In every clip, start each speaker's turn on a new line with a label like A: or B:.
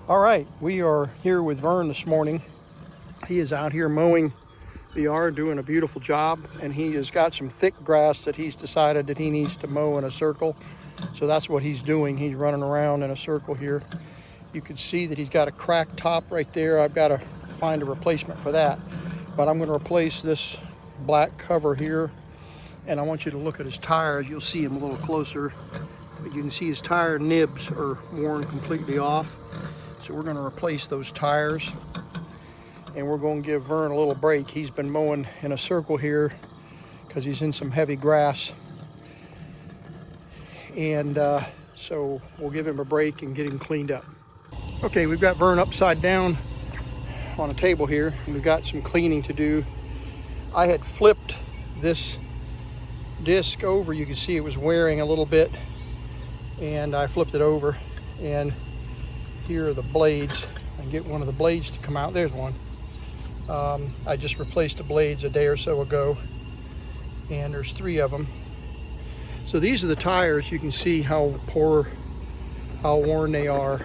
A: All right, we are here with Vern this morning. He is out here mowing the yard, doing a beautiful job, and he has got some thick grass that he's decided that he needs to mow in a circle. So that's what he's doing. He's running around in a circle here. You can see that he's got a cracked top right there. I've got to find a replacement for that. But I'm going to replace this black cover here, and I want you to look at his tires. You'll see him a little closer. But you can see his tire nibs are worn completely off. So we're going to replace those tires, and we're going to give Vern a little break. He's been mowing in a circle here because he's in some heavy grass. And so we'll give him a break and get him cleaned up. Okay, we've got Vern upside down on a table here, and we've got some cleaning to do. I had flipped this disc over. You can see it was wearing a little bit, and I flipped it over, and here are the blades. I can get one of the blades to come out. There's one. I just replaced the blades a day or so ago, and there's 3 of them. So these are the tires. You can see how worn they are,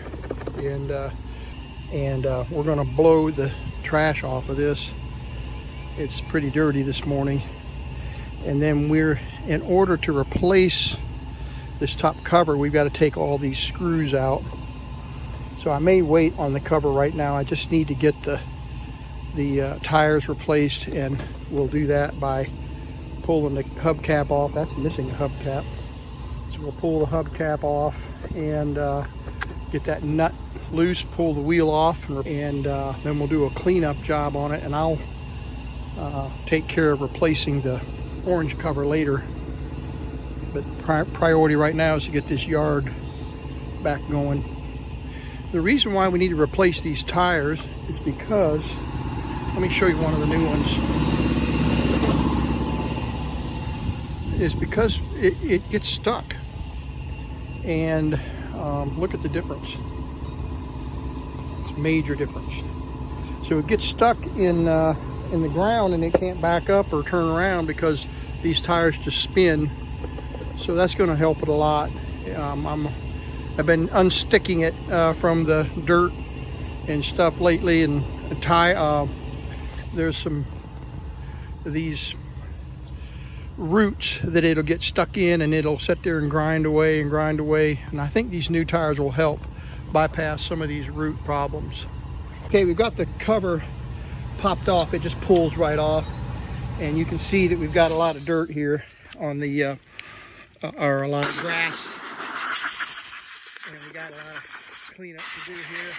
A: and we're going to blow the trash off of this. It's pretty dirty this morning. And then in order to replace this top cover, we've got to take all these screws out. So I may wait on the cover right now. I just need to get the tires replaced, and we'll do that by pulling the hubcap off. That's missing a hubcap. So we'll pull the hubcap off and get that nut loose, pull the wheel off, and then we'll do a cleanup job on it, and I'll take care of replacing the orange cover later. But priority right now is to get this yard back going. The reason why we need to replace these tires is because, let me show you one of the new ones, is because it gets stuck. And look at the difference. It's a major difference. So it gets stuck in the ground, and it can't back up or turn around because these tires just spin. So that's going to help it a lot. I've been unsticking it from the dirt and stuff lately, and there's some of these roots that it'll get stuck in, and it'll sit there and grind away. And I think these new tires will help bypass some of these root problems. Okay, we've got the cover popped off. It just pulls right off, and you can see that we've got a lot of dirt here on the or a lot of grass, and we got a lot of cleanup to do here.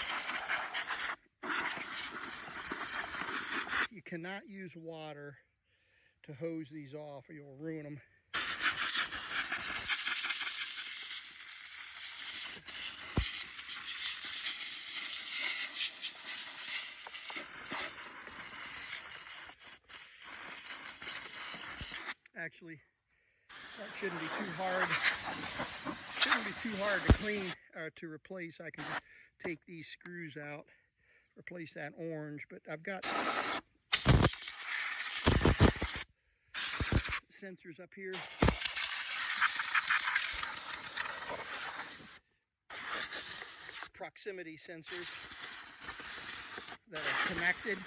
A: You cannot use water to hose these off, or you'll ruin them. Actually, that shouldn't be too hard. Shouldn't be too hard to clean or to replace. I can just take these screws out, replace that orange. But I've got sensors up here. Proximity sensors that are connected.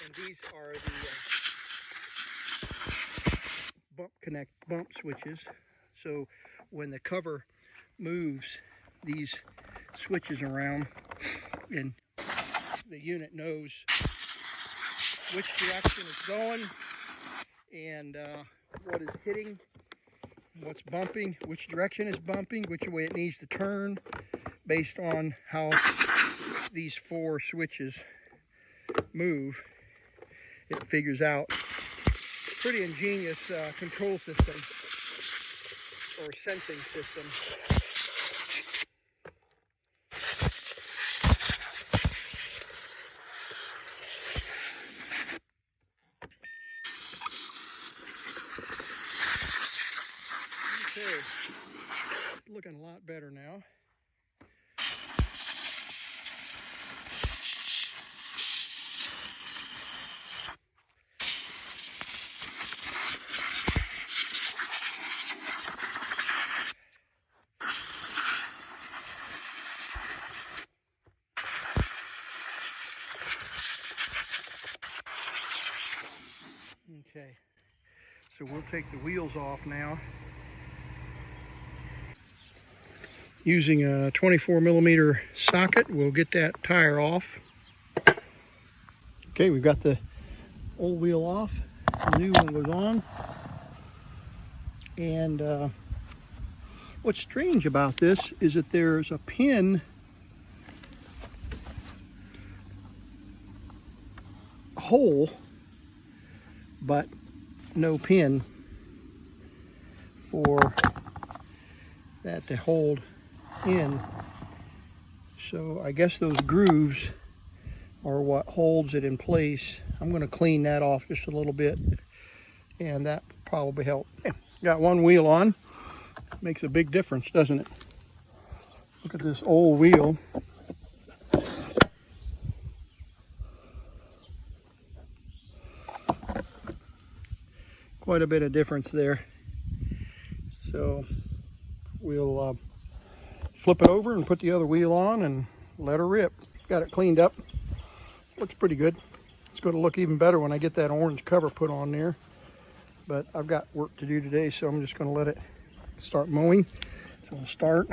A: And these are the bump switches. So when the cover moves these switches around, and the unit knows which direction it's going, and what is hitting, what's bumping, which direction is bumping, which way it needs to turn, based on how these 4 switches move. It figures out. Pretty ingenious control system or sensing system. Okay, looking a lot better now. So we'll take the wheels off now. Using a 24 millimeter socket, we'll get that tire off. Okay, we've got the old wheel off, the new one goes on. And what's strange about this is that there's a pin hole, but no pin for that to hold in. So I guess those grooves are what holds it in place. I'm going to clean that off just a little bit, and that will probably help. Got one wheel on. Makes a big difference, doesn't it? Look at this old wheel. Quite a bit of difference there. So we'll flip it over and put the other wheel on and let her rip. Got it cleaned up. Looks pretty good. It's going to look even better when I get that orange cover put on there. But I've got work to do today, so I'm just going to let it start mowing. So we'll start.